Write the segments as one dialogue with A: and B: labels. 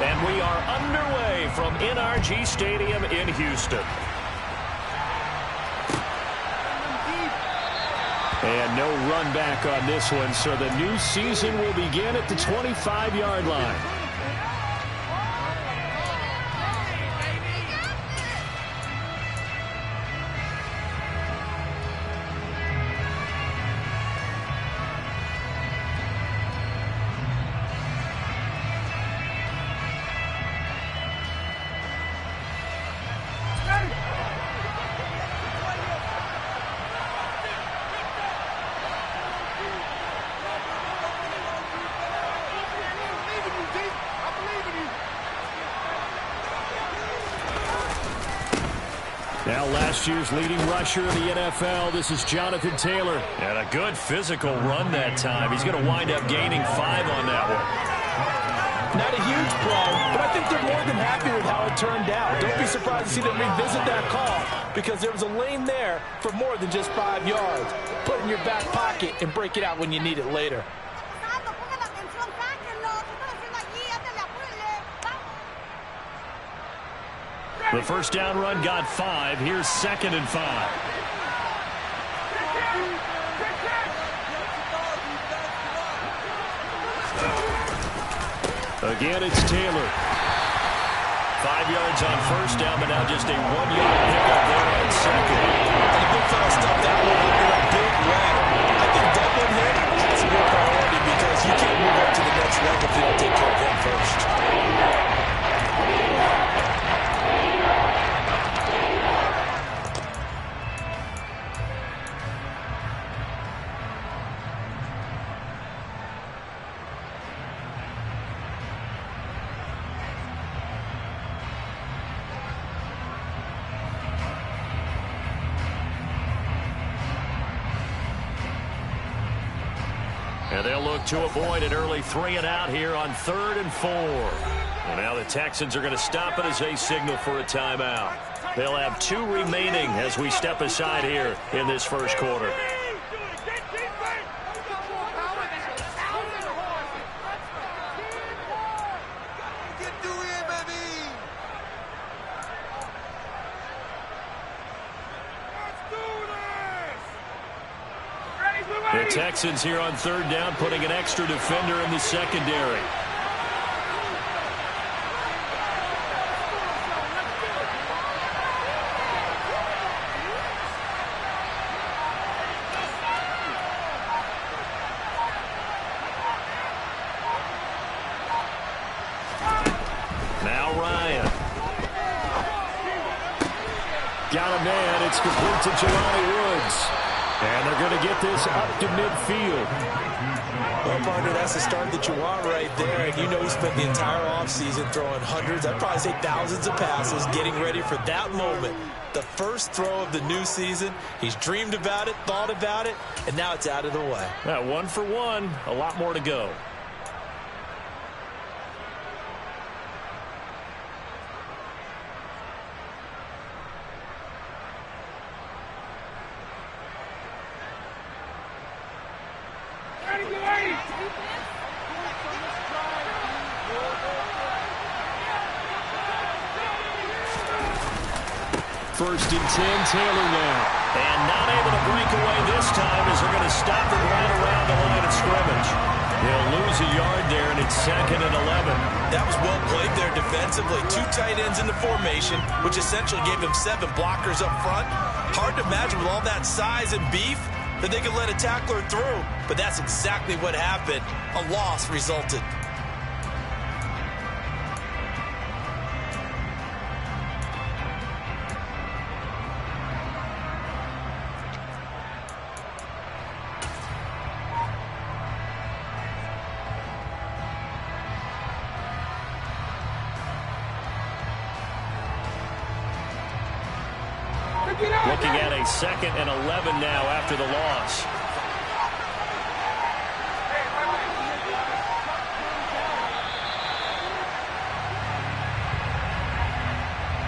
A: And we are underway from NRG Stadium in Houston. And no run back on this one, so the new season will begin at the 25-yard line. Now last year's leading rusher in the NFL, this is Jonathan Taylor. And a good physical run that time. He's going to wind up gaining 5 on that one.
B: Not a huge play, but I think they're more than happy with how it turned out. Don't be surprised to see them revisit that call because there was a lane there for more than just 5 yards. Put it in your back pocket and break it out when you need it later.
A: The first down run got 5. Here's 2nd and 5. Again, it's Taylor. 5 yards on first down, but now just a 1-yard pickup there on second.
B: And the big fella stuffed that one under a big ladder. I think doubling him is a real priority because you can't move up to the next level if you don't take care of him first.
A: And they'll look to avoid an early 3-and-out here on 3rd and 4. And now the Texans are going to stop it as they signal for a timeout. They'll have 2 remaining as we step aside here in this first quarter. The Texans here on 3rd down, putting an extra defender in the secondary. Now Ryan. Got a man. It's complete to Jelani Woods. And they're going to get this up to midfield.
B: Well, partner, that's the start that you want right there. And you know he spent the entire offseason throwing hundreds, I'd probably say thousands of passes, getting ready for that moment. The first throw of the new season. He's dreamed about it, thought about it, and now it's out of the way.
A: 1 for 1. A lot more to go. First and 10, Taylor now. And not able to break away this time as they're going to stop it right around the line of scrimmage. They'll lose a yard there, and it's 2nd and 11.
B: That was well played there defensively. 2 tight ends in the formation, which essentially gave them 7 blockers up front. Hard to imagine with all that size and beef that they could let a tackler through. But that's exactly what happened. A loss resulted.
A: Looking at a 2nd and 11 now after the loss.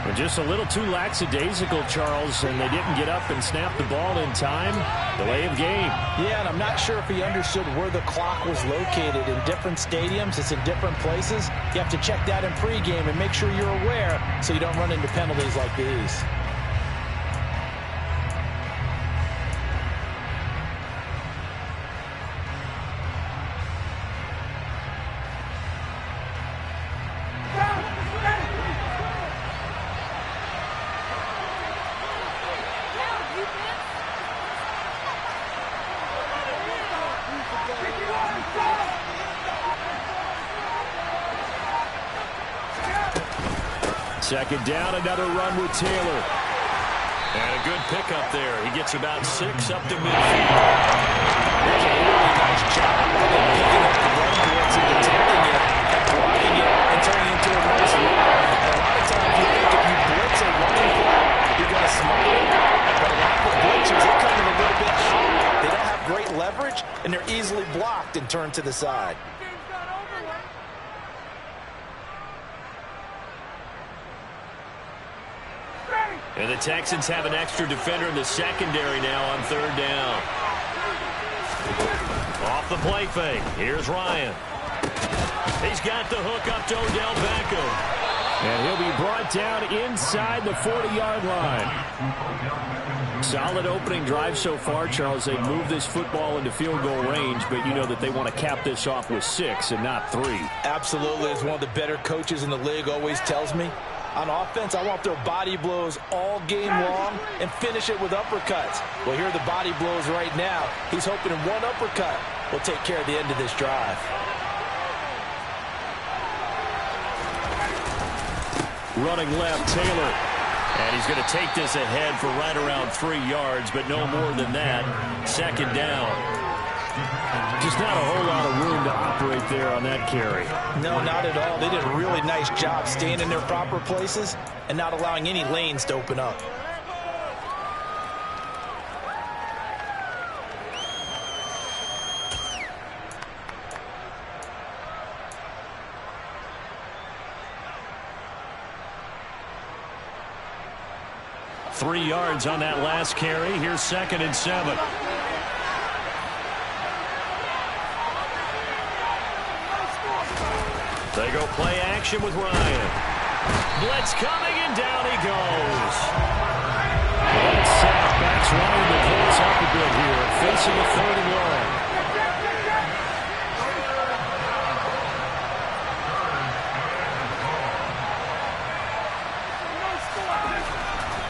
A: And just a little too lackadaisical, Charles, and they didn't get up and snap the ball in time. Delay of game.
B: Yeah, and I'm not sure if he understood where the clock was located. In different stadiums, it's in different places. You have to check that in pregame and make sure you're aware so you don't run into penalties like these.
A: Second down, another run with Taylor. And a good pickup there. He gets about 6 up to midfield.
B: There's a really nice job of picking up the run blitz and detecting it, blocking it, and turning it into a nice run. A lot of times you think if you blitz a running play, you're going to smother it. But a lot of the blitzers, they come in a little bit hot. They don't have great leverage, and they're easily blocked and turned to the side.
A: And the Texans have an extra defender in the secondary now on third down. Off the play fake. Here's Ryan. He's got the hook up to Odell Beckham. And he'll be brought down inside the 40-yard line. Solid opening drive so far, Charles. They moved this football into field goal range, but you know that they want to cap this off with 6 and not 3.
B: Absolutely. As one of the better coaches in the league always tells me, on offense, I want their body blows all game long and finish it with uppercuts. Well, here are the body blows right now. He's hoping in one uppercut will take care of the end of this drive.
A: Running left, Taylor. And he's going to take this ahead for right around 3 yards, but no more than that. Second down. Just not a whole lot of room to operate there on that carry.
B: No, not at all. They did a really nice job staying in their proper places and not allowing any lanes to open up.
A: Three yards on that last carry. Here's 2nd and 7. They go play action with Ryan. Blitz coming, and down he goes. That sack backs Ryan the Colts up a bit here, facing a 3rd and long.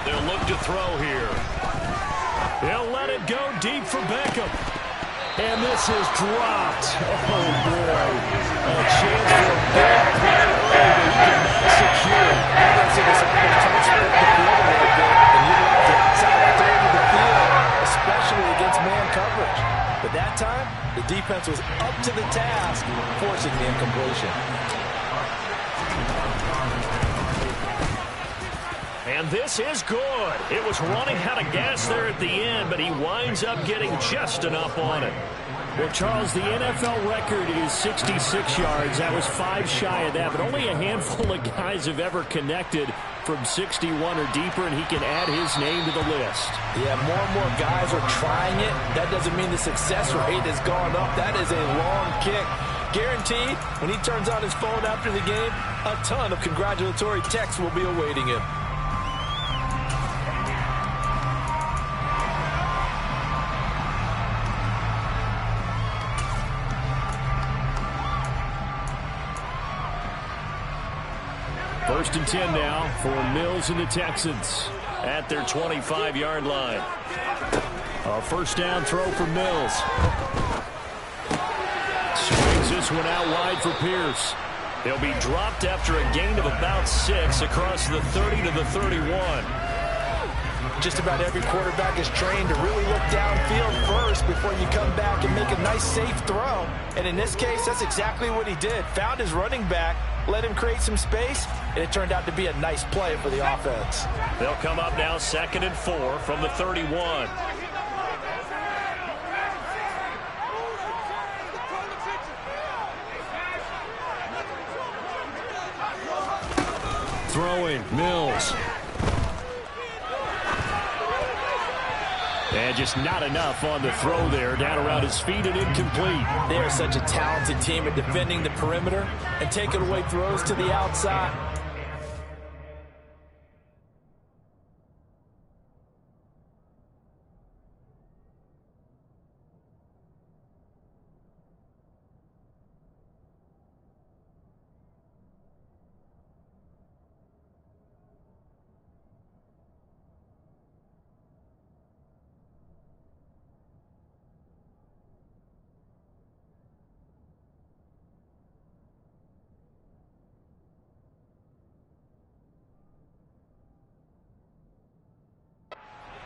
A: They'll look to throw here. They'll let it go deep for Beckham. And this is dropped. Oh, boy. A chance for a big play early, but he cannot secure it.
B: I'm going to see this almost split the field a little bit, and utilize the outside third of the field, especially against man coverage. But that time, the defense was up to the task, forcing the incompletion.
A: And this is good. It was running out of gas there at the end, but he winds up getting just enough on it. Well, Charles, the NFL record is 66 yards. That was 5 shy of that, but only a handful of guys have ever connected from 61 or deeper, and he can add his name to the list.
B: Yeah, more and more guys are trying it. That doesn't mean the success rate has gone up. That is a long kick. Guaranteed, when he turns on his phone after the game, a ton of congratulatory texts will be awaiting him.
A: First and 10 now for Mills and the Texans at their 25-yard line. A first down throw for Mills. Swings this one out wide for Pierce. He'll be dropped after a gain of about 6 across the 30 to the 31.
B: Just about every quarterback is trained to really look downfield first before you come back and make a nice, safe throw. And in this case, that's exactly what he did. Found his running back, let him create some space, and it turned out to be a nice play for the offense.
A: They'll come up now 2nd and 4 from the 31. throwing. Mills. And just not enough on the throw there. Down around his feet and incomplete.
B: They are such a talented team at defending the perimeter and taking away throws to the outside.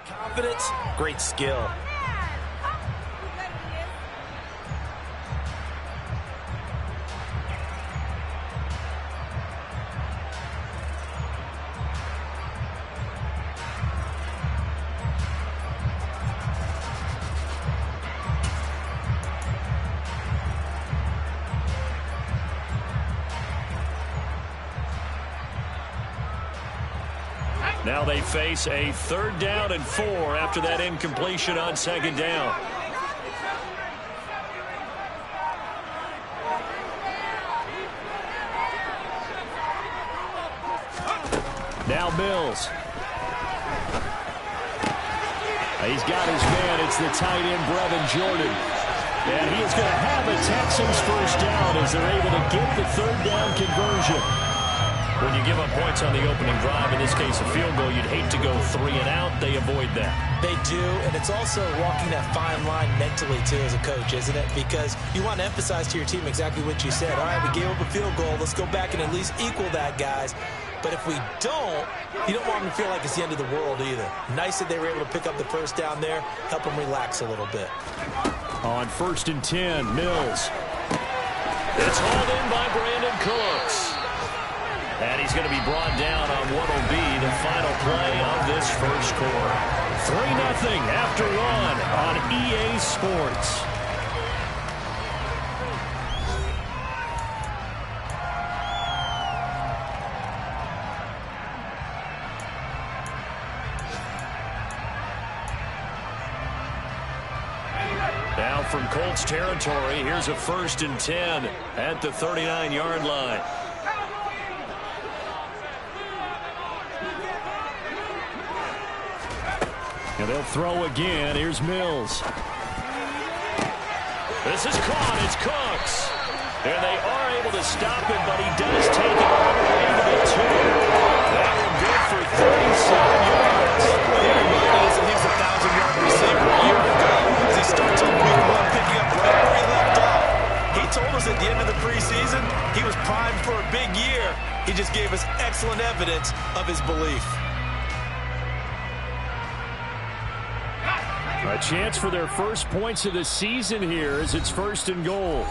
B: Confidence, great skill.
A: Now they face a 3rd down and 4 after that incompletion on 2nd down. Now Mills. He's got his man. It's the tight end, Brevin Jordan. And he is going to have a Texans 1st down as they're able to get the 3rd down conversion. When you give up points on the opening drive, in this case a field goal, you'd hate to go 3 and out. They avoid that.
B: They do, and it's also walking that fine line mentally, too, as a coach, isn't it? Because you want to emphasize to your team exactly what you said. All right, we gave up a field goal. Let's go back and at least equal that, guys. But if we don't, you don't want them to feel like it's the end of the world either. Nice that they were able to pick up the 1st down there, help them relax a little bit.
A: On 1st and 10, Mills. It's hauled in by Brandon Cooks. And he's going to be brought down on what will be the final play of this 1st quarter. 3-0 after 1 on EA Sports. Now from Colts territory, here's a 1st and 10 at the 39-yard line. And they'll throw again. Here's Mills. This is caught. It's Cooks. And they are able to stop him, but he does take it all the way to the 2. That one good for 37 yards.
B: He reminded us that he was a 1,000-yard receiver a year ago as he starts on week 1 picking up right where he left off. He told us at the end of the preseason he was primed for a big year. He just gave us excellent evidence of his belief.
A: A chance for their first points of the season here as it's 1st and goal.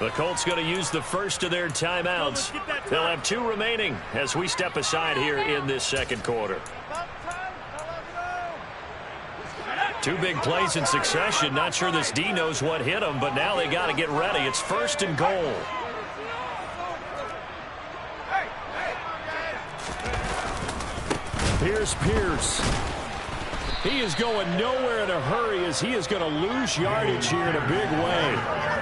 A: The Colts going to use the first of their timeouts. They'll have 2 remaining as we step aside here in this 2nd quarter. 2 big plays in succession. Not sure this D knows what hit them, but now they got to get ready. It's 1st and goal. Here's Pierce. He is going nowhere in a hurry as he is going to lose yardage here in a big way.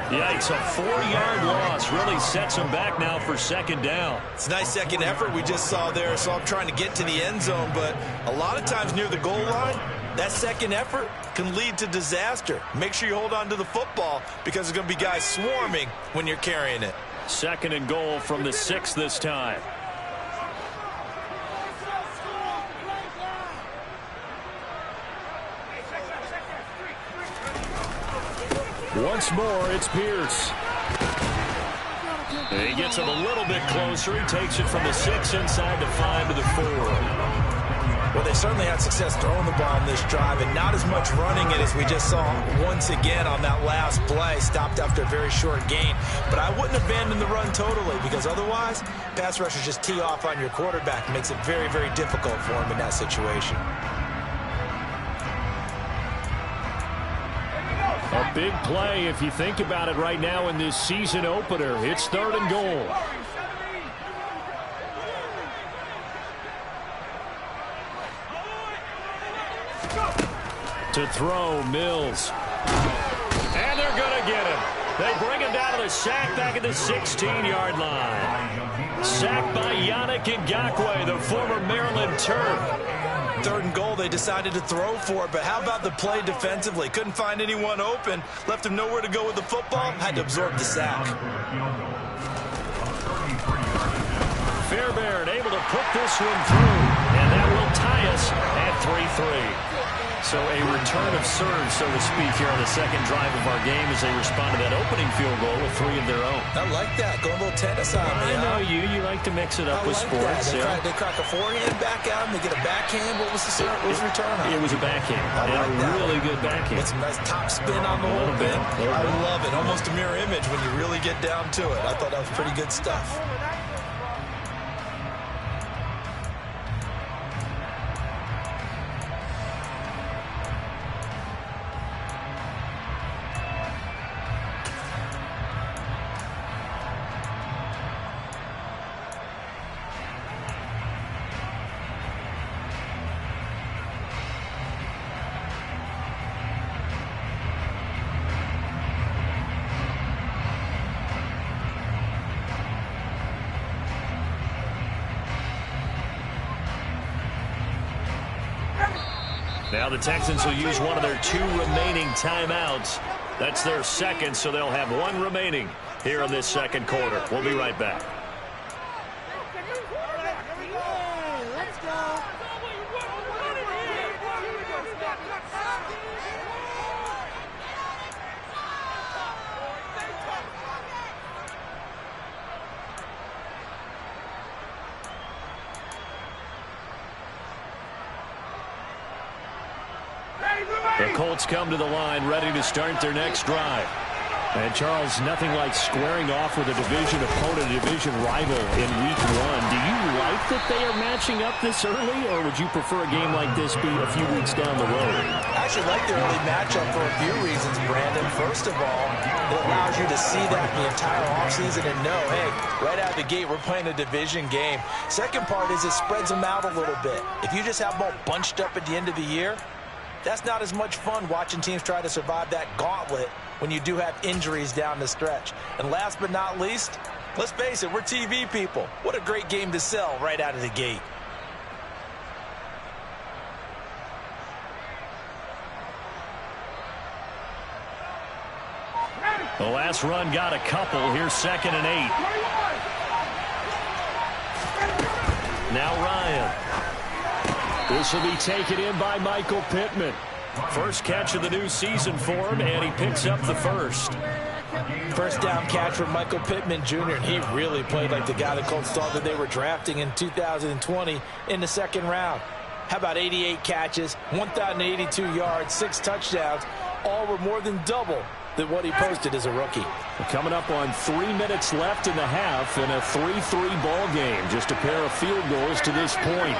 A: Yikes, a 4-yard loss really sets him back now for 2nd down.
B: It's a nice second effort we just saw there. So I'm trying to get to the end zone, but a lot of times near the goal line, that second effort can lead to disaster. Make sure you hold on to the football because there's going to be guys swarming when you're carrying it.
A: 2nd and goal from the 6 this time. Once more, it's Pierce. He gets him a little bit closer. He takes it from the 6 inside the 5 to the 4.
B: Well, they certainly had success throwing the ball in this drive and not as much running it as we just saw once again on that last play. Stopped after a very short gain. But I wouldn't abandon the run totally because otherwise, pass rushers just tee off on your quarterback. It makes it very, very difficult for him in that situation.
A: A big play if you think about it right now in this season opener. It's 3rd and goal. To throw, Mills. And they're going to get him. They bring him down to the sack back at the 16-yard line. Sacked by Yannick Ngakoue, the former Maryland Terp.
B: 3rd and goal, they decided to throw for it, but how about the play defensively? Couldn't find anyone open, left him nowhere to go with the football, had to absorb the sack.
A: Fairbairn able to put this one through, and that will tie us at 3-3. So a return of serve, so to speak, here on the second drive of our game as they respond to that opening field goal with 3 of their own.
B: I like that. Going a little tennis on me.
A: I know you. You like to mix it up with sports.
B: They crack a forehand back out, and they get a backhand. What was the return on?
A: It was a backhand.
B: I like that.
A: Really good backhand.
B: With some nice top spin on the whole bit. I love it. Almost a mirror image when you really get down to it. I thought that was pretty good stuff.
A: Now the Texans will use one of their 2 remaining timeouts. That's their second, so they'll have 1 remaining here in this second quarter. We'll be right back.
C: Let's go.
A: The Colts come to the line ready to start their next drive. And, Charles, nothing like squaring off with a division opponent, a division rival in Week 1. Do you like that they are matching up this early, or would you prefer a game like this be a few weeks down the road?
B: I actually like the early matchup for a few reasons, Brandon. First of all, it allows you to see that the entire offseason and know, hey, right out of the gate, we're playing a division game. Second part is it spreads them out a little bit. If you just have them all bunched up at the end of the year, that's not as much fun watching teams try to survive that gauntlet when you do have injuries down the stretch. And last but not least, let's face it, we're TV people. What a great game to sell right out of the gate.
A: The last run got a couple. Here's 2nd and 8. Now Ryan. This will be taken in by Michael Pittman. First catch of the new season for him, and he picks up the first.
B: First down catch for Michael Pittman Jr. And he really played like the guy the Colts thought that they were drafting in 2020 in the 2nd round. How about 88 catches, 1,082 yards, 6 touchdowns. All were more than double than what he posted as a rookie.
A: Coming up on 3 minutes left in the half in a 3-3 ball game. Just a pair of field goals to this point.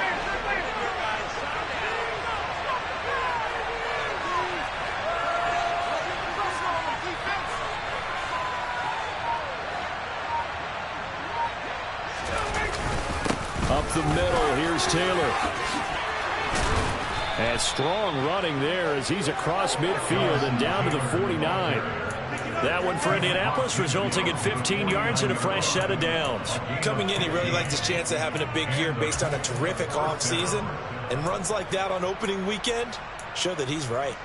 A: Up the middle, here's Taylor. And strong running there as he's across midfield and down to the 49. That one for Indianapolis, resulting in 15 yards and a fresh set of downs.
B: Coming in, he really liked his chance of having a big year based on a terrific offseason. And runs like that on opening weekend show that he's right.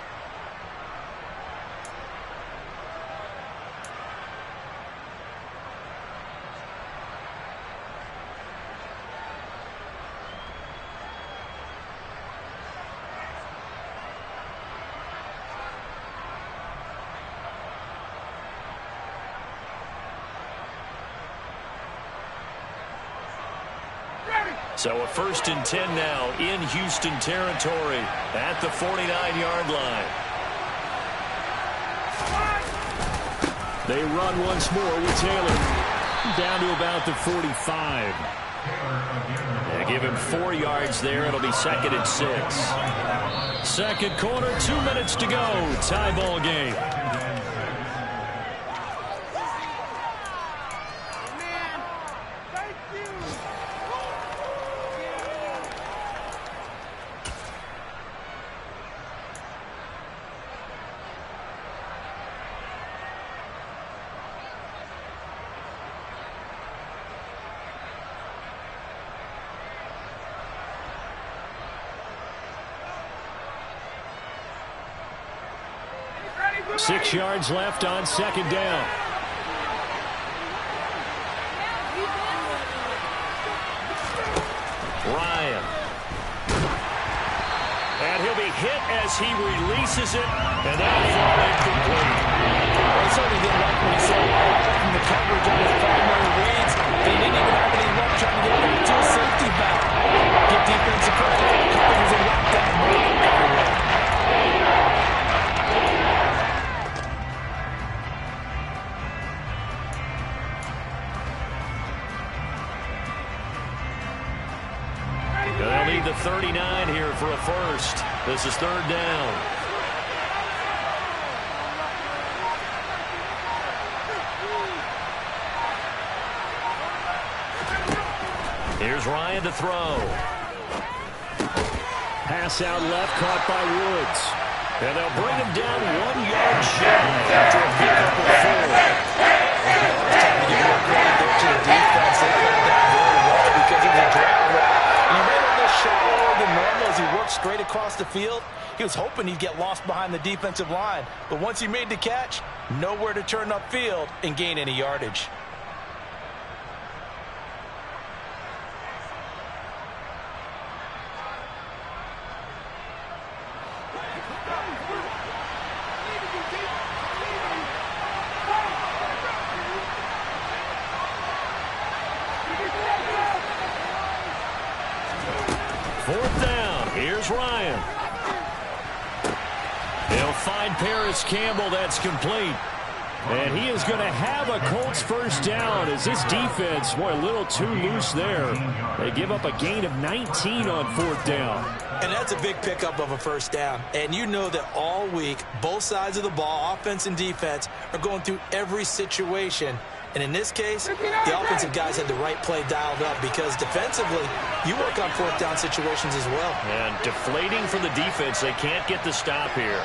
A: So a 1st and 10 now in Houston territory at the 49-yard line. They run once more with Taylor. Down to about the 45. They give him 4 yards there. It'll be 2nd and 6. Second quarter, 2 minutes to go. Tie ball game. 6 yards left on second down. Ryan. And he'll be hit as he releases it, and that'll fall incomplete.
B: Well, he certainly didn't like what he said from the coverage on his primary reads. He didn't even have any luck trying to get back to a safety back. Get defensive credit. The coverage was in lockdown mode everywhere.
A: They'll need the 39 here for a first. This is third down. Here's Ryan to throw. Pass out left, caught by Woods. And they'll bring him down 1 yard shy after a pickup of 4.
B: It's time to give more credit there to the defense. They played that very well because of the drag route. And he ran a little shallower than normal as he worked straight across the field. He was hoping he'd get lost behind the defensive line. But once he made the catch, nowhere to turn upfield and gain any yardage.
A: Fourth down. Here's Ryan. He'll find Paris Campbell. That's complete. And he is going to have a Colts first down as this defense, boy, a little too loose there. They give up a gain of 19 on fourth down.
B: And that's a big pickup of a first down. And you know that all week, both sides of the ball, offense and defense, are going through every situation. And in this case, the offensive guys had the right play dialed up because defensively, you work on fourth down situations as well.
A: And deflating for the defense. They can't get the stop here.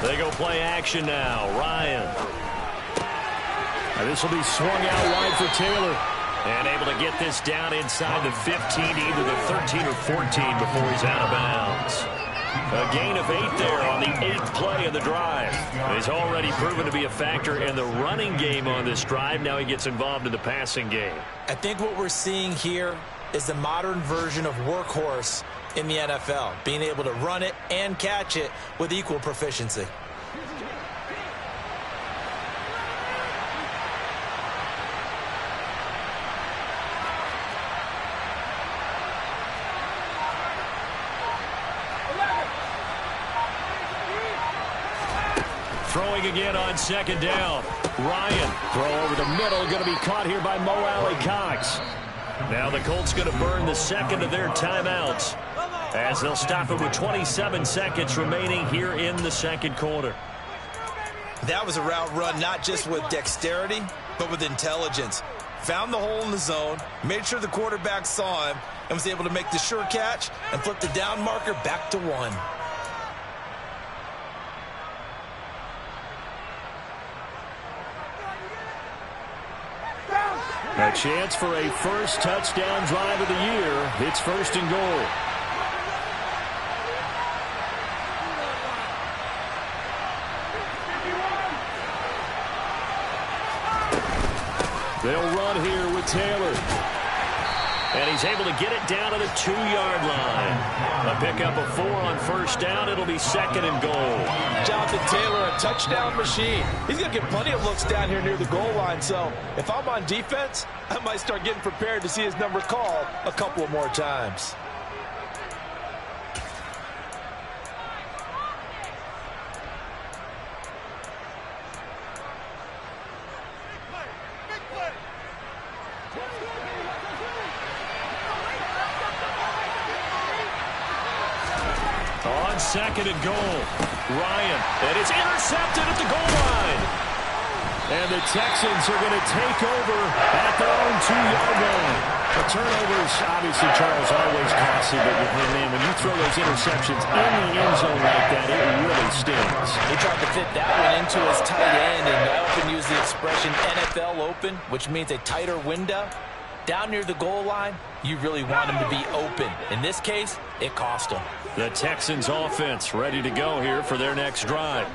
A: They go play action now. Ryan. And this will be swung out wide for Taylor. And able to get this down inside the 15, either the 13 or 14 before he's out of bounds. A gain of 8 there on the 8th play of the drive. He's already proven to be a factor in the running game on this drive. Now he gets involved in the passing game.
B: I think what we're seeing here is the modern version of workhorse in the NFL, being able to run it and catch it with equal proficiency.
A: Throwing again on second down. Ryan, throw over the middle, going to be caught here by Mo Alley-Cox. Now the Colts going to burn the second of their timeouts as they'll stop it with 27 seconds remaining here in the second quarter.
B: That was a route run not just with dexterity, but with intelligence. Found the hole in the zone, made sure the quarterback saw him, and was able to make the sure catch and flip the down marker back to 1.
A: A chance for a first touchdown drive of the year. It's first and goal. They'll run here with Taylor. And he's able to get it down to the 2-yard line. A pickup of 4 on first down. It'll be second and goal.
B: Jonathan Taylor, a touchdown machine. He's going to get plenty of looks down here near the goal line. So if I'm on defense, I might start getting prepared to see his number called a couple of more times.
A: Second and goal. Ryan, and it's intercepted at the goal line. And the Texans are going to take over at their own 2-yard line. The turnovers, obviously, Charles, always costly, but man, when you throw those interceptions in the end zone like that, it really stings.
B: He tried to fit that one into his tight end, and I often use the expression NFL open, which means a tighter window. Down near the goal line, you really want him to be open. In this case, it cost him.
A: The Texans offense ready to go here for their next drive.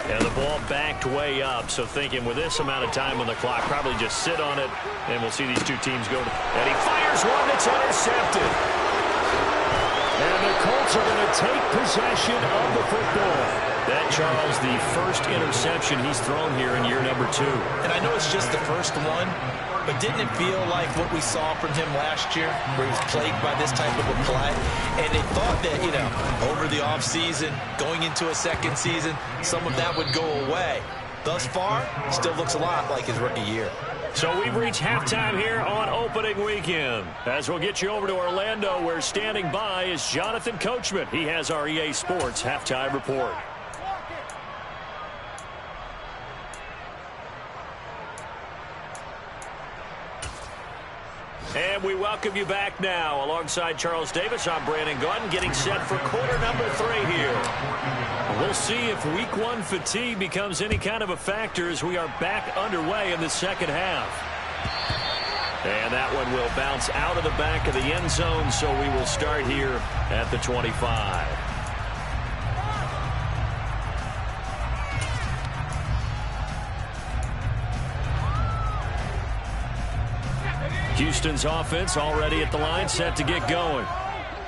A: And the ball backed way up, so thinking with this amount of time on the clock, probably just sit on it, and we'll see these two teams go. And he fires one that's intercepted. And the Colts are going to take possession of the football. That, Charles, the first interception he's thrown here in year number 2.
B: And I know it's just the first one, but didn't it feel like what we saw from him last year, where he was plagued by this type of a play? And they thought that, over the offseason, going into a second season, some of that would go away. Thus far, still looks a lot like his rookie year.
A: So we've reached halftime here on opening weekend. As we'll get you over to Orlando, where standing by is Jonathan Coachman. He has our EA Sports halftime report. And we welcome you back now. Alongside Charles Davis, I'm Brandon Gunn, getting set for quarter number 3 here. We'll see if week 1 fatigue becomes any kind of a factor as we are back underway in the second half. And that one will bounce out of the back of the end zone, so we will start here at the 25. Houston's offense already at the line, set to get going.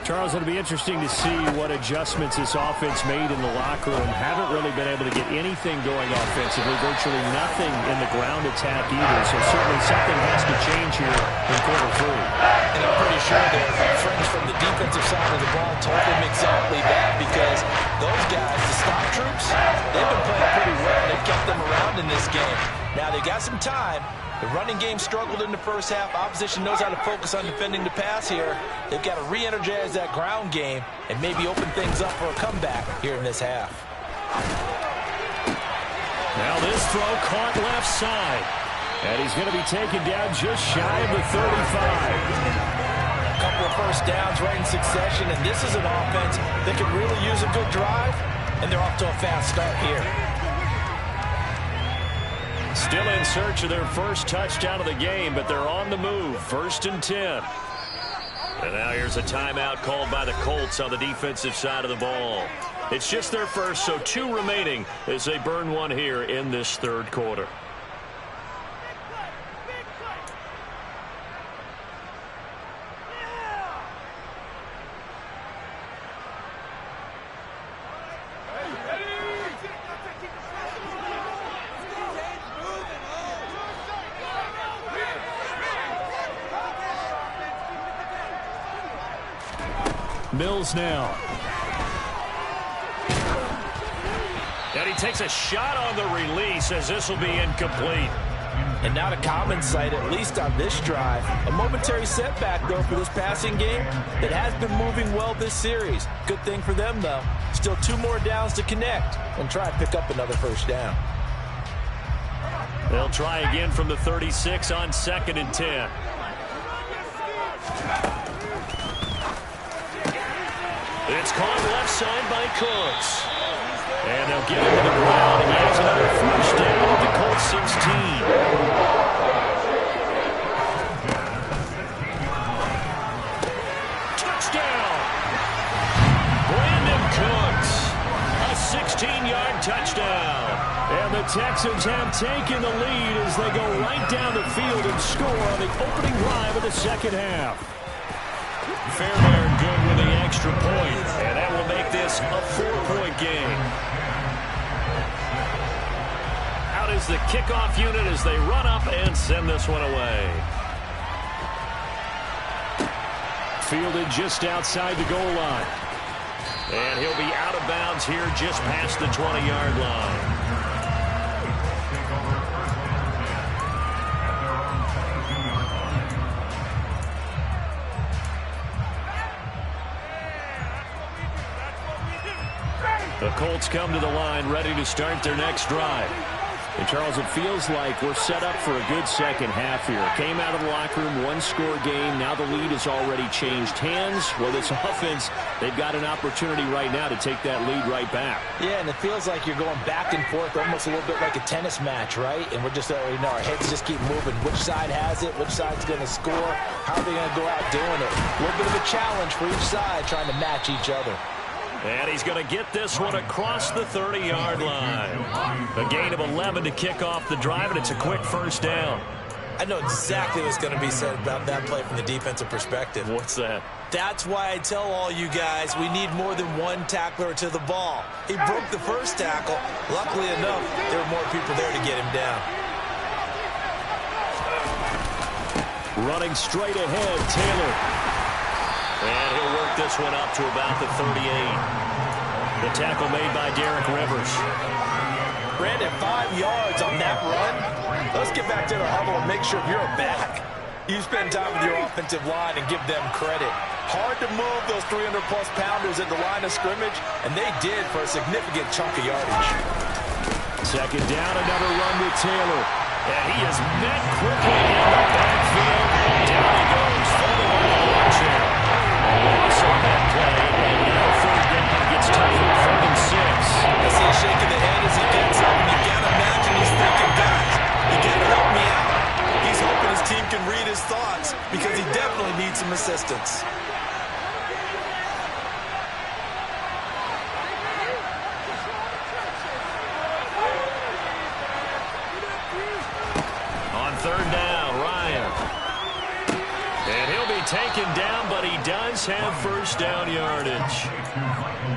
A: Charles, it'll be interesting to see what adjustments this offense made in the locker room. Haven't really been able to get anything going offensively, virtually nothing in the ground attack either. So certainly something has to change here in quarter 3.
B: And I'm pretty sure their friends from the defensive side of the ball told them exactly that, because those guys, the stop troops, they've been playing pretty well. They've kept them around in this game. Now they got some time. The running game struggled in the first half. Opposition knows how to focus on defending the pass here. They've got to re-energize that ground game and maybe open things up for a comeback here in this half.
A: Now this throw caught left side. And he's going to be taken down just shy of the 35.
B: A couple of first downs right in succession, and this is an offense that could really use a good drive, and they're off to a fast start here.
A: Still in search of their first touchdown of the game, but they're on the move. 1st and 10. And now here's a timeout called by the Colts on the defensive side of the ball. It's just their first, so 2 remaining as they burn one here in this 3rd quarter. Mills now. And he takes a shot on the release as this will be incomplete.
B: And not a common sight, at least on this drive. A momentary setback, though, for this passing game that has been moving well this series. Good thing for them, though. Still 2 more downs to connect and try to pick up another first down.
A: They'll try again from the 36 on 2nd and 10. It's caught left side by Cooks. And they'll get him to the ground, and he has another first down at the Colts 16. Touchdown! Brandon Cooks, a 16-yard touchdown. And the Texans have taken the lead as they go right down the field and score on the opening drive of the second half. Fairbairn good with the extra point, and that will make this a 4-point game. Out is the kickoff unit as they run up and send this one away. Fielded just outside the goal line. And he'll be out of bounds here just past the 20-yard line. The Colts come to the line ready to start their next drive. And, Charles, it feels like we're set up for a good second half here. Came out of the locker room, one-score game. Now the lead has already changed hands. Well, this offense, they've got an opportunity right now to take that lead right back.
B: Yeah, and it feels like you're going back and forth, almost a little bit like a tennis match, right? And we're just, our heads just keep moving. Which side has it? Which side's going to score? How are they going to go out doing it? A little bit of a challenge for each side, trying to match each other.
A: And he's going to get this one across the 30-yard line. A gain of 11 to kick off the drive, and it's a quick first down.
B: I know exactly what's going to be said about that play from the defensive perspective.
A: What's that?
B: That's why I tell all you guys we need more than one tackler to the ball. He broke the first tackle. Luckily enough, there were more people there to get him down.
A: Running straight ahead, Taylor. And he'll work this one up to about the 38. The tackle made by Derek Rivers.
B: Brandon, 5 yards on that run. Let's get back to the huddle and make sure you're back. You spend time with your offensive line and give them credit. Hard to move those 300-plus pounders at the line of scrimmage, and they did for a significant chunk of yardage.
A: Second down, another run with Taylor. And he is met quickly in the backfield. Down he goes for the one chair. Loss on that play, and now third down gets tougher, 3rd and 6.
B: I see a shake of the head as he gets up, and you can't imagine he's thinking, guys, you got to help me out. He's hoping his team can read his thoughts because he definitely needs some assistance.
A: On third down, Ryan. And he'll be taken down, but he does have first down yardage.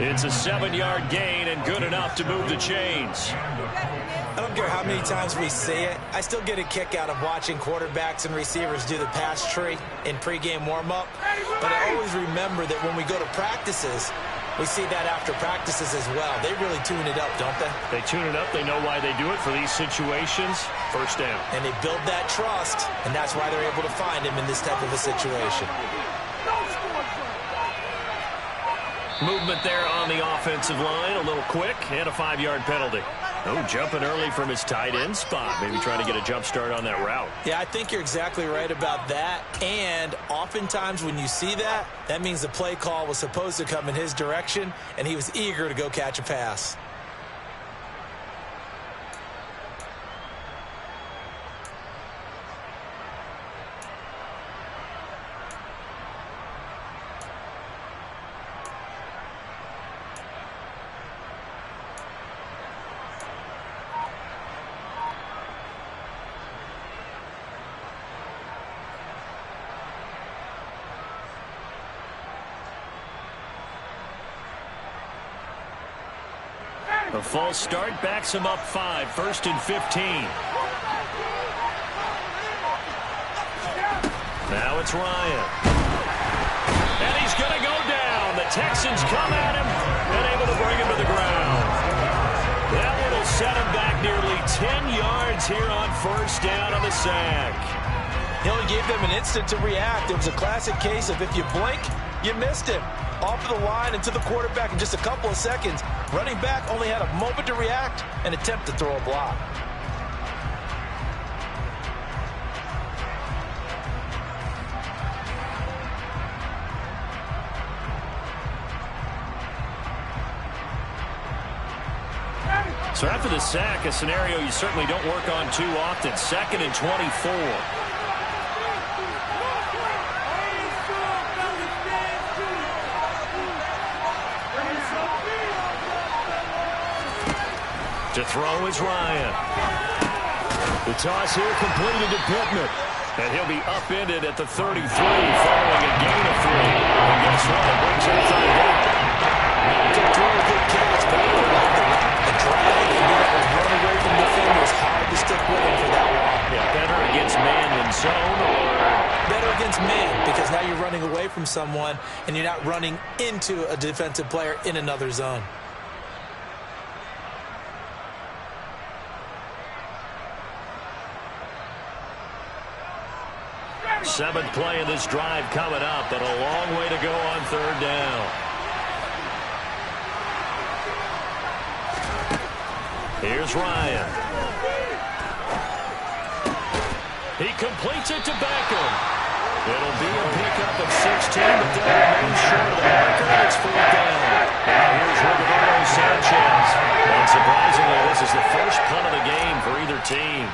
A: It's a 7-yard gain and good enough to move the chains.
B: I don't care how many times we say it, I still get a kick out of watching quarterbacks and receivers do the pass tree in pregame warm-up. But I always remember that when we go to practices, we see that after practices as well. They really tune it up, don't they?
A: They tune it up. They know why they do it for these situations. First down.
B: And they build that trust, and that's why they're able to find him in this type of a situation.
A: Movement there on the offensive line. A little quick and a 5-yard penalty. Oh, jumping early from his tight end spot. Maybe trying to get a jump start on that route.
B: Yeah, I think you're exactly right about that. And oftentimes when you see that, that means the play call was supposed to come in his direction, and he was eager to go catch a pass.
A: A false start backs him up 5, 1st and 15. Now it's Ryan. And he's going to go down. The Texans come at him and able to bring him to the ground. That one will set him back nearly 10 yards here on first down on the sack.
B: He only gave them an instant to react. It was a classic case of if you blink, you missed him. Off of the line and to the quarterback in just a couple of seconds. Running back only had a moment to react and attempt to throw a block.
A: So after the sack, a scenario you certainly don't work on too often. 2nd and 24. To throw is Ryan. The toss here completed to Pittman. And he'll be upended at the 33 following a gain of 3. And guess what? It brings up third down.
B: To throw a good catch, but I don't like the drag and being able to run away from defenders. Hard to stick with him for that long.
A: Yeah, better against man than zone, or
B: better against man, because now you're running away from someone and you're not running into a defensive player in another zone.
A: Seventh play of this drive coming up, but a long way to go on third down. Here's Ryan. He completes it to Beckham. It'll be a pickup of 16, but they'll remain short of the marker, and it's 4th down. Now here's Roberto Sanchez. And surprisingly, this is the first punt of the game for either team.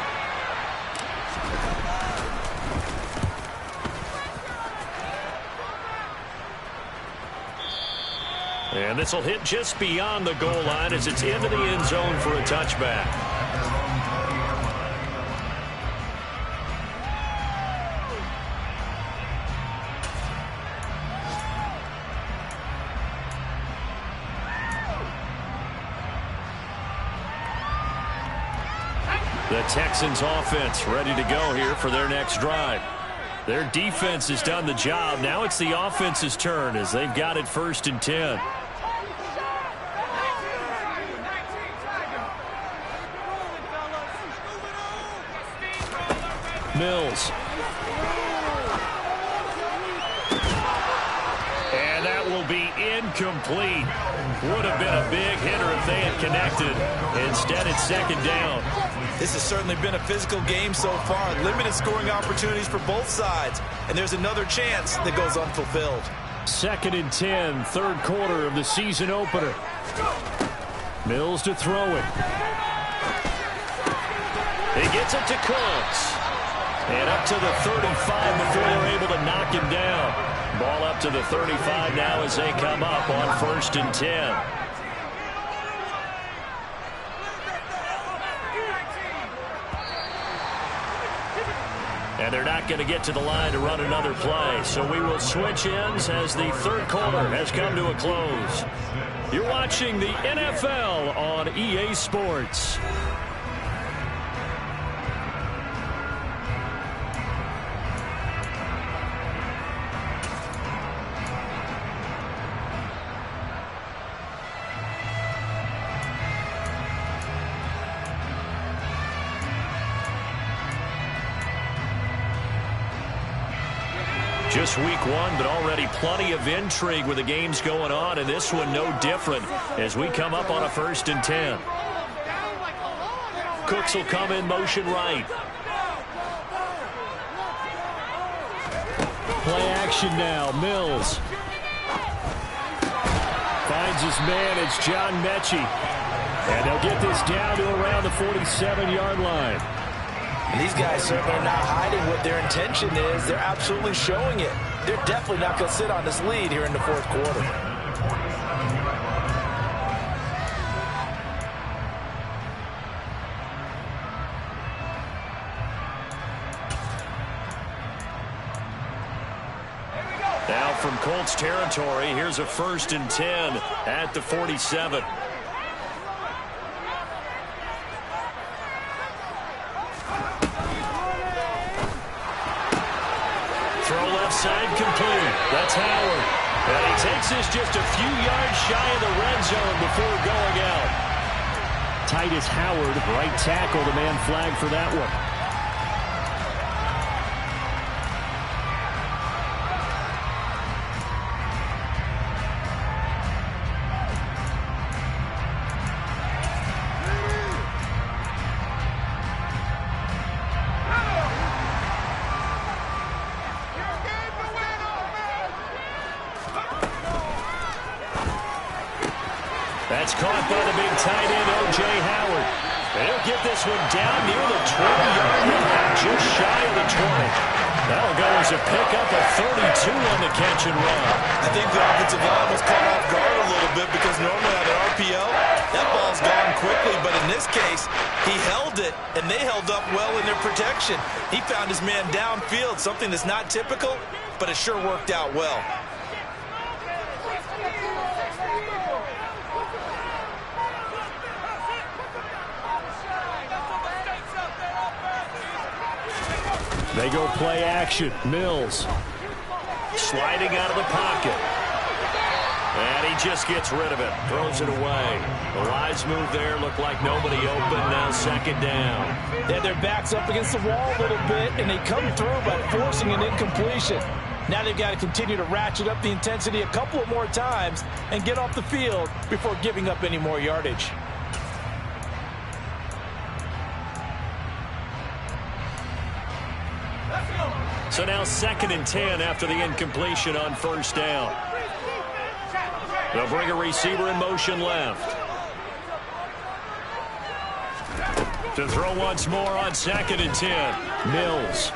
A: And this will hit just beyond the goal line as it's into the end zone for a touchback. The Texans offense ready to go here for their next drive. Their defense has done the job. Now it's the offense's turn as they've got it 1st and 10. Mills. And that will be incomplete. Would have been a big hitter if they had connected. Instead, it's 2nd down.
B: This has certainly been a physical game so far. Limited scoring opportunities for both sides. And there's another chance that goes unfulfilled.
A: 2nd and 10, 3rd quarter of the season opener. Mills to throw it. He gets it to Colts. And up to the 35 before they're able to knock him down. Ball up to the 35 now as they come up on 1st and 10. And they're not going to get to the line to run another play. So we will switch ends as the 3rd quarter has come to a close. You're watching the NFL on EA Sports. Just week 1, but already plenty of intrigue with the games going on, and this one no different as we come up on a 1st and 10. Cooks will come in motion right. Play action now. Mills finds his man. It's John Mechie. And they'll get this down to around the 47-yard line.
B: And these guys certainly are not hiding what their intention is. They're absolutely showing it. They're definitely not going to sit on this lead here in the 4th quarter.
A: Now from Colts territory, here's a 1st and 10 at the 47. Side complete. That's Howard. And he takes this just a few yards shy of the red zone before going out. Titus Howard, right tackle, the man flagged for that one. That's caught by the big tight end, O.J. Howard. And he'll get this one down near the 20-yard line, just shy of the 20. That'll go as a pickup of 32 on the catch and run.
B: I think the offensive line was caught off guard a little bit because normally on an RPO, that ball's gone quickly. But in this case, he held it, and they held up well in their protection. He found his man downfield, something that's not typical, but it sure worked out well.
A: They go play action. Mills sliding out of the pocket. And he just gets rid of it. Throws it away. The lines move there. Look like nobody open. Now 2nd down.
B: They had their backs up against the wall a little bit, and they come through by forcing an incompletion. Now they've got to continue to ratchet up the intensity a couple of more times and get off the field before giving up any more yardage.
A: So now 2nd and 10 after the incompletion on first down. They'll bring a receiver in motion left. To throw once more on 2nd and 10. Mills.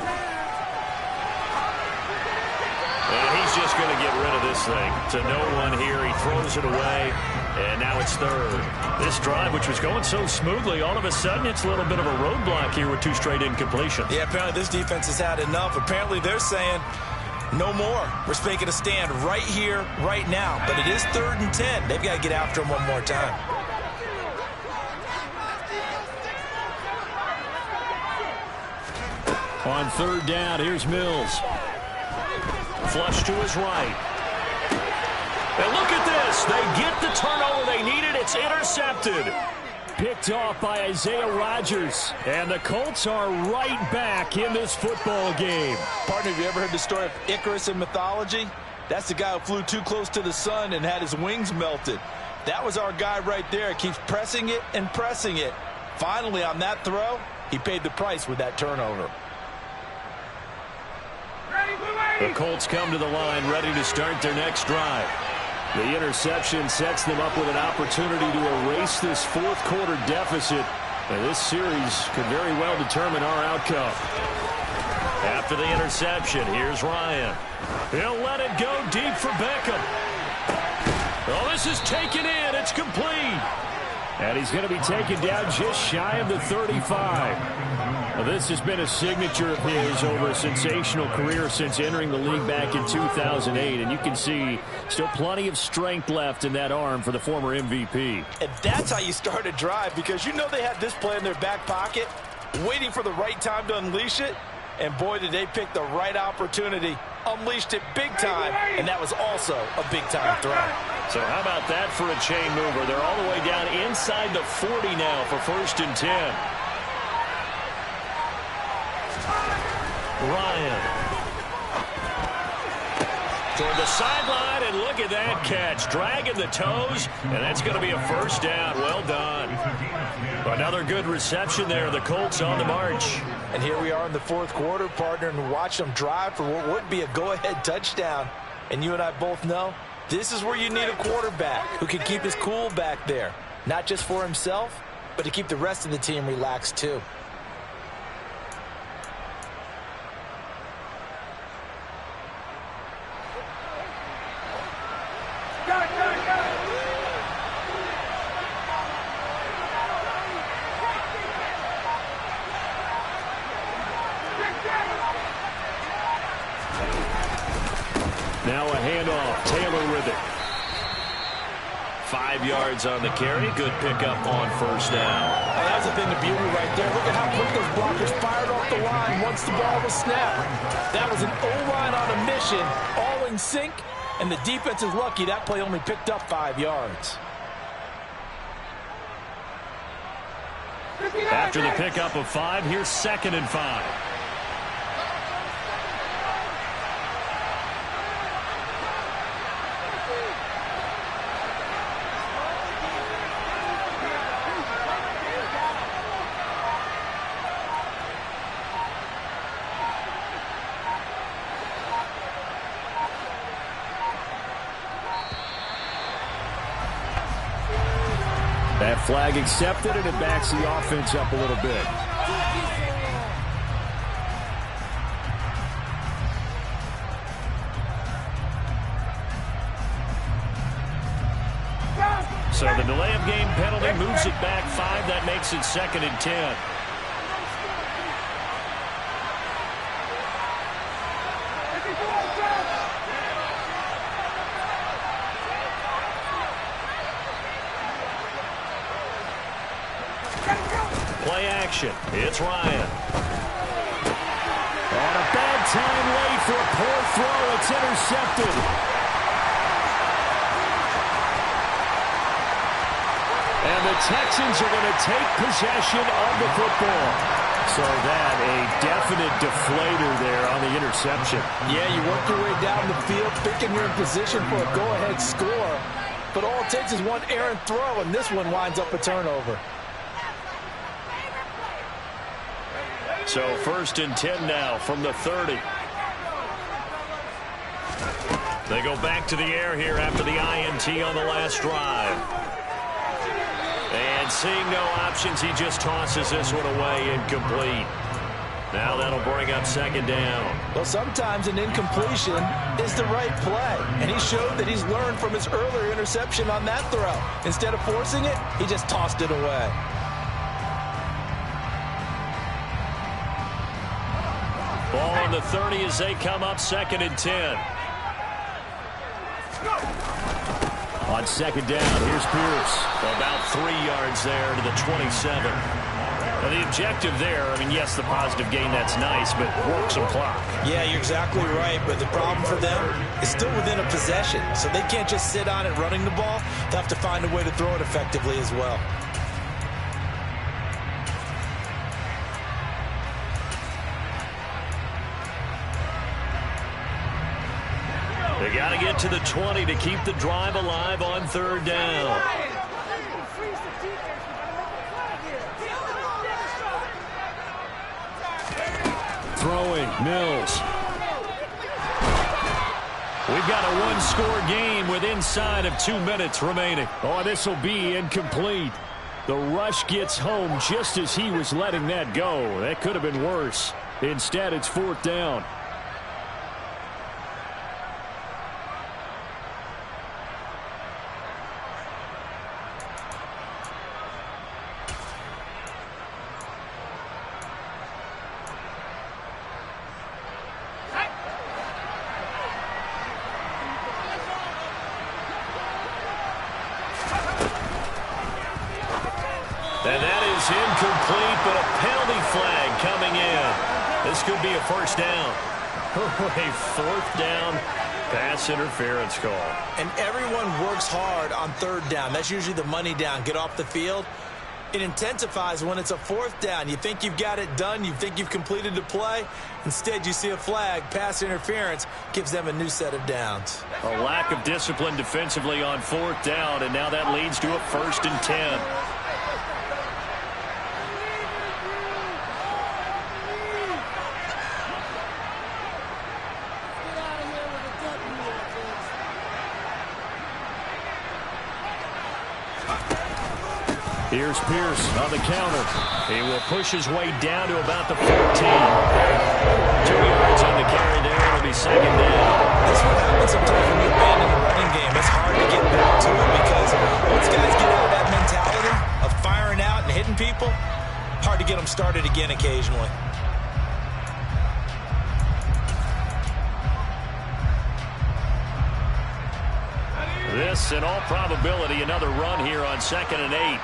A: And he's just going to get rid of this thing. To no one here. He throws it away. And now it's 3rd. This drive, which was going so smoothly, all of a sudden it's a little bit of a roadblock here with 2 straight incompletions.
B: Yeah, apparently this defense has had enough. Apparently they're saying no more. We're making a stand right here, right now. But it is 3rd and 10. They've got to get after him one more time.
A: On 3rd down, here's Mills. Flush to his right. And look at this. They get the turnover they needed. It's intercepted. Picked off by Isaiah Rodgers. And the Colts are right back in this football game.
B: Partner, have you ever heard the story of Icarus in mythology? That's the guy who flew too close to the sun and had his wings melted. That was our guy right there. Keeps pressing it and pressing it. Finally, on that throw, he paid the price with that turnover.
A: The Colts come to the line ready to start their next drive. The interception sets them up with an opportunity to erase this 4th quarter deficit. And this series could very well determine our outcome. After the interception, here's Ryan. He'll let it go deep for Beckham. Oh, this is taken in. It's complete. And he's going to be taken down just shy of the 35. Well, this has been a signature of his over a sensational career since entering the league back in 2008. And you can see still plenty of strength left in that arm for the former MVP.
B: And that's how you start a drive, because you know they had this play in their back pocket, waiting for the right time to unleash it. And boy, did they pick the right opportunity. Unleashed it big time, and that was also a big-time throw.
A: So how about that for a chain mover? They're all the way down inside the 40 now for 1st and 10. Ryan. Toward the sideline, and look at that catch. Dragging the toes, and that's going to be a 1st down. Well done. Another good reception there. The Colts on the march.
B: And here we are in the 4th quarter, partner, and watch them drive for what would be a go-ahead touchdown. And you and I both know this is where you need a quarterback who can keep his cool back there. Not just for himself, but to keep the rest of the team relaxed too.
A: Now a handoff. Taylor with it. 5 yards on the carry. Good pickup on 1st down.
B: Oh, that was the thing of beauty right there. Look at how quick those blockers fired off the line once the ball was snapped. That was an O-line on a mission, all in sync, and the defense is lucky that play only picked up 5 yards.
A: After the pickup of 5, here's 2nd and 5. That flag accepted, and it backs the offense up a little bit. So the delay of game penalty moves it back 5. That makes it 2nd and 10. Play action. It's Ryan. On a bad time late for a poor throw. It's intercepted. And the Texans are going to take possession of the football. So that a definite deflator there on the interception.
B: Yeah, you work your way down the field thinking you're in position for a go-ahead score. But all it takes is one errant throw, and this one winds up a turnover.
A: So 1st and 10 now from the 30. They go back to the air here after the INT on the last drive. And seeing no options, he just tosses this one away, incomplete. Now that'll bring up second down.
B: Well, sometimes an incompletion is the right play. And he showed that he's learned from his earlier interception on that throw. Instead of forcing it, he just tossed it away.
A: Ball on the 30 as they come up 2nd and 10. On second down, here's Pierce. About 3 yards there to the 27. Now the objective there, I mean, yes, the positive gain, that's nice, but work some clock.
B: Yeah, you're exactly right, but the problem for them is still within a possession, so they can't just sit on it running the ball. They'll have to find a way to throw it effectively as well.
A: They got to get to the 20 to keep the drive alive on 3rd down. Throwing, Mills. We've got a one-score game with inside of 2 minutes remaining.
D: Oh, this will be incomplete. The rush gets home just as he was letting that go. That could have been worse. Instead, it's 4th down.
A: And that is incomplete, but a penalty flag coming in. This could be a first down. A 4th down pass interference call.
B: And everyone works hard on 3rd down. That's usually the money down, get off the field. It intensifies when it's a 4th down. You think you've got it done. You think you've completed the play. Instead, you see a flag, pass interference, gives them a new set of downs.
A: A lack of discipline defensively on 4th down, and now that leads to a 1st and 10.
D: Here's Pierce on the counter.
A: He will push his way down to about the 14. 2 yards on the carry there. It'll be 2nd down.
B: That's what happens sometimes when you abandon the running game. It's hard to get back to it because once guys get out of that mentality of firing out and hitting people, hard to get them started again occasionally.
A: This, in all probability, another run here on 2nd and 8.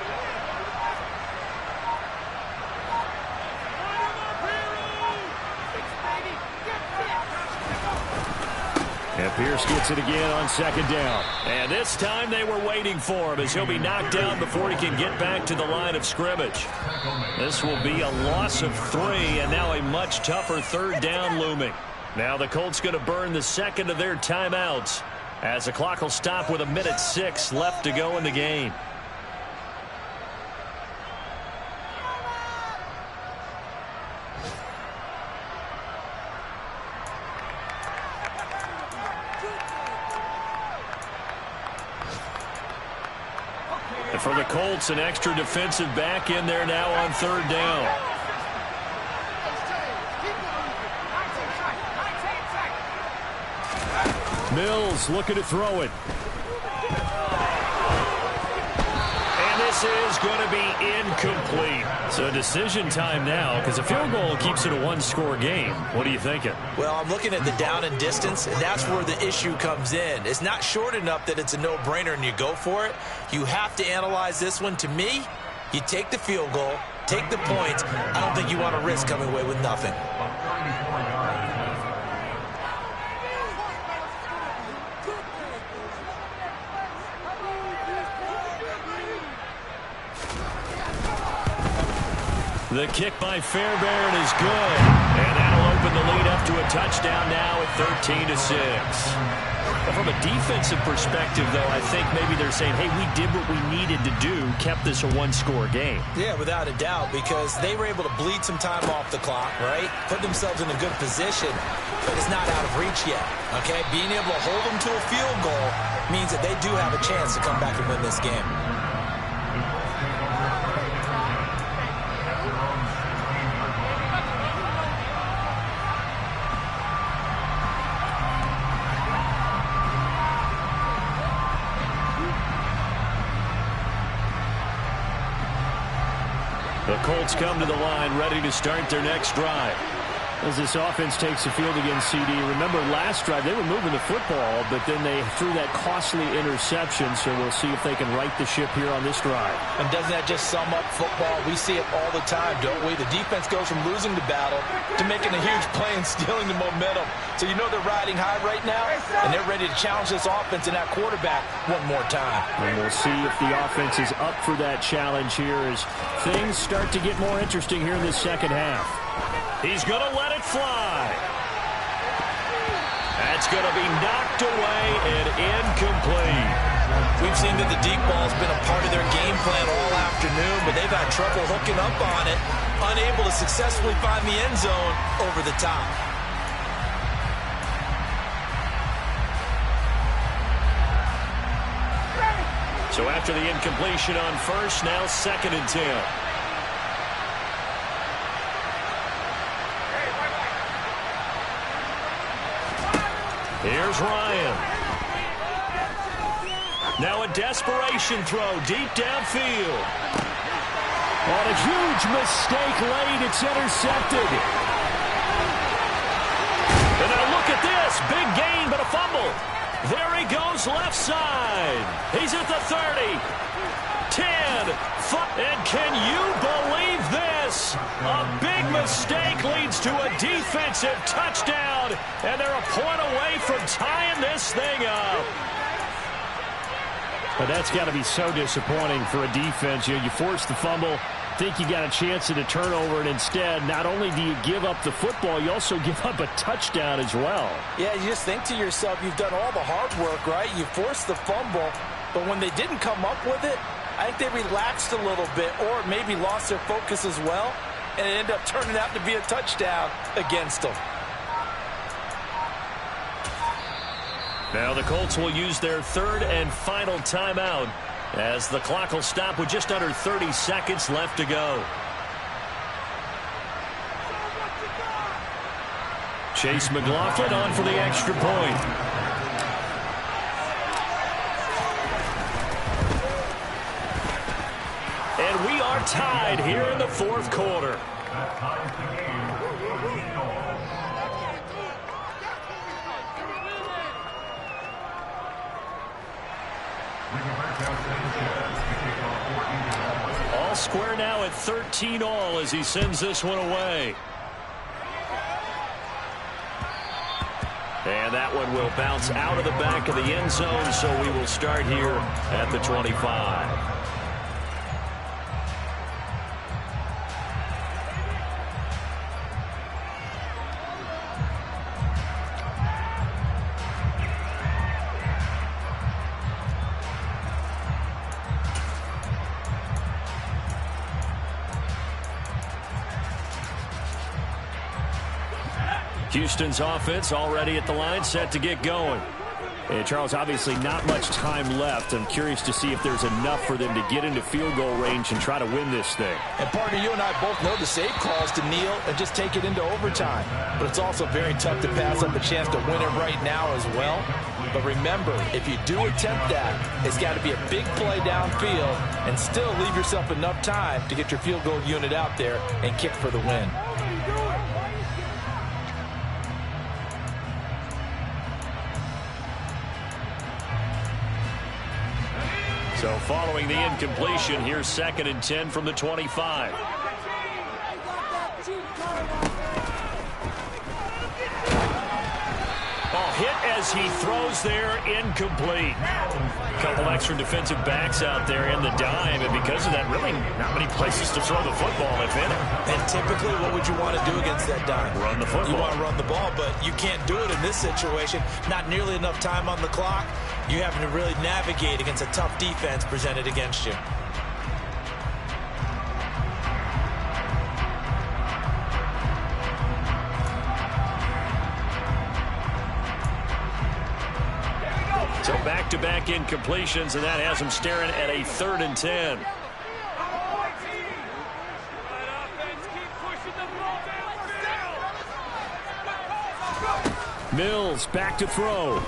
D: And Pierce gets it again on 2nd down.
A: And this time they were waiting for him as he'll be knocked down before he can get back to the line of scrimmage. This will be a loss of 3, and now a much tougher 3rd down looming. Now the Colts going to burn the 2nd of their timeouts as the clock will stop with 1:06 left to go in the game. And for the Colts, an extra defensive back in there now on 3rd down.
D: Mills looking to throw it.
A: And this is going to be incomplete.
D: So decision time now because a field goal keeps it a one-score game. What are you thinking?
B: Well, I'm looking at the down and distance, and that's where the issue comes in. It's not short enough that it's a no-brainer and you go for it. You have to analyze this one. To me, you take the field goal, take the points. I don't think you want to risk coming away with nothing.
A: The kick by Fairbairn is good. And that'll open the lead up off to a touchdown now at 13-6.
D: Well, from a defensive perspective, though, I think maybe they're saying, hey, we did what we needed to do, kept this a one-score game.
B: Yeah, without a doubt, because they were able to bleed some time off the clock, right? Put themselves in a good position, but it's not out of reach yet, okay? Being able to hold them to a field goal means that they do have a chance to come back and win this game.
A: The Colts come to the line ready to start their next drive.
D: As this offense takes the field against CD, remember last drive they were moving the football, but then they threw that costly interception, so we'll see if they can right the ship here on this drive.
B: And doesn't that just sum up football? We see it all the time, don't we? The defense goes from losing the battle to making a huge play and stealing the momentum. So you know they're riding high right now, and they're ready to challenge this offense and that quarterback one more time.
D: And we'll see if the offense is up for that challenge here as things start to get more interesting here in the second half.
A: He's going to let it fly. That's going to be knocked away and incomplete.
B: We've seen that the deep ball's been a part of their game plan all afternoon, but they've had trouble hooking up on it, unable to successfully find the end zone over the top.
A: So after the incompletion on first, now 2nd and 10. Here's Ryan. Now a desperation throw deep downfield.
D: On a huge mistake late, it's intercepted.
A: And now look at this. Big gain, but a fumble. There he goes left side. He's at the 30. 10. And can you believe this? A big mistake leads to a defensive touchdown, and they're a point away from tying this thing up.
D: But that's got to be so disappointing for a defense. You force the fumble, think you got a chance at a turnover, and instead, not only do you give up the football, you also give up a touchdown as well.
B: Yeah, you just think to yourself, you've done all the hard work, right? You forced the fumble, but when they didn't come up with it, I think they relaxed a little bit or maybe lost their focus as well, and it ended up turning out to be a touchdown against them.
A: Now the Colts will use their 3rd and final timeout as the clock will stop with just under 30 seconds left to go. Chase McLaughlin on for the extra point. And we are tied here in the 4th quarter. All square now at 13-all as he sends this one away. And that one will bounce out of the back of the end zone, so we will start here at the 25. Houston's offense already at the line, set to get going. And Charles, obviously not much time left. I'm curious to see if there's enough for them to get into field goal range and try to win this thing.
B: And partner, you and I both know the save clause to kneel and just take it into overtime. But it's also very tough to pass up a chance to win it right now as well. But remember, if you do attempt that, it's got to be a big play downfield and still leave yourself enough time to get your field goal unit out there and kick for the win.
A: So following the incompletion, here's 2nd and 10 from the 25. Oh, hit as he throws there, incomplete. A couple extra defensive backs out there in the dime, and because of that, really not many places to throw the football, if any.
B: And typically, what would you want to do against that dime?
A: Run the football.
B: You want to run the ball, but you can't do it in this situation. Not nearly enough time on the clock. You're having to really navigate against a tough defense presented against you.
A: So back-to-back incompletions, and that has him staring at a 3rd and 10.
D: Mills back to throw.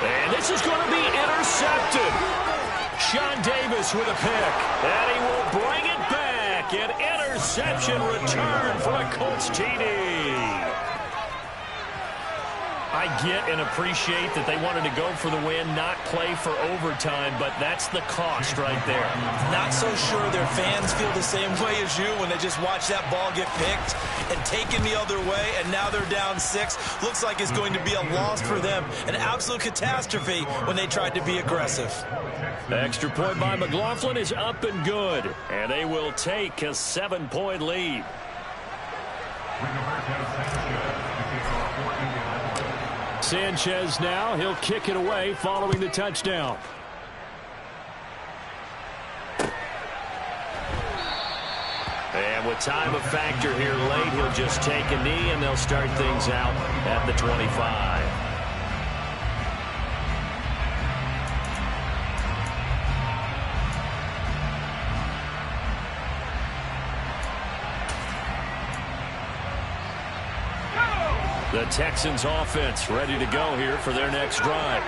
A: And this is going to be intercepted. Sean Davis with a pick. And he will bring it back. An interception return for a Colts TD. I get and appreciate that they wanted to go for the win, not play for overtime, but that's the cost right there.
B: Not so sure their fans feel the same way as you when they just watch that ball get picked and taken the other way, and now they're down 6. Looks like it's going to be a loss for them. An absolute catastrophe when they tried to be aggressive.
A: The extra point by McLaughlin is up and good, and they will take a 7-point lead.
D: Sanchez now, he'll kick it away following the touchdown.
A: And with time a factor here late, he'll just take a knee, and they'll start things out at the 25. The Texans offense ready to go here for their next drive.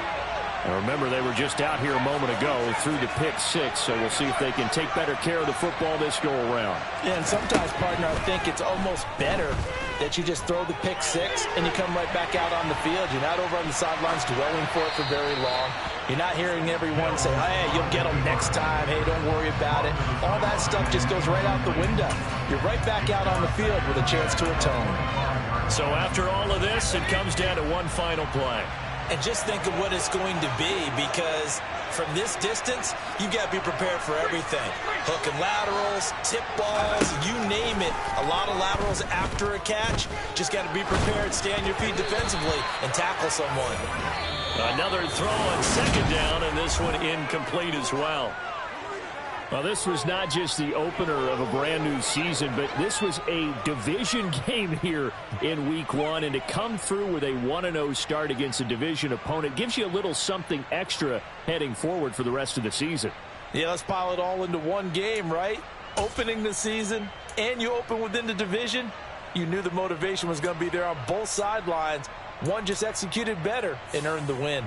D: Now remember, they were just out here a moment ago through the pick 6, so we'll see if they can take better care of the football this go around.
B: Yeah, and sometimes, partner, I think it's almost better that you just throw the pick 6 and you come right back out on the field. You're not over on the sidelines dwelling for it for very long. You're not hearing everyone say, hey, you'll get them next time. Hey, don't worry about it. All that stuff just goes right out the window. You're right back out on the field with a chance to atone.
A: So after all of this, it comes down to one final play.
B: And just think of what it's going to be, because from this distance, you've got to be prepared for everything. Hook and laterals, tip balls, you name it. A lot of laterals after a catch. Just got to be prepared, stay on your feet defensively, and tackle someone.
A: Another throw on 2nd down, and this one incomplete as well.
D: Well, this was not just the opener of a brand new season, but this was a division game here in week 1. And to come through with a 1-0 start against a division opponent gives you a little something extra heading forward for the rest of the season.
B: Yeah, let's pile it all into one game, right? Opening the season, and you open within the division. You knew the motivation was going to be there on both sidelines. One just executed better and earned the win.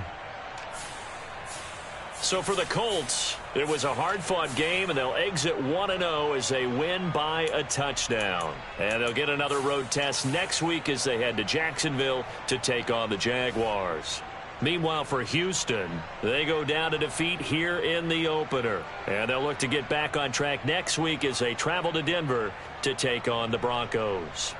A: So for the Colts, it was a hard-fought game, and they'll exit 1-0 as they win by a touchdown. And they'll get another road test next week as they head to Jacksonville to take on the Jaguars. Meanwhile, for Houston, they go down to defeat here in the opener. And they'll look to get back on track next week as they travel to Denver to take on the Broncos.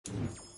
C: Go.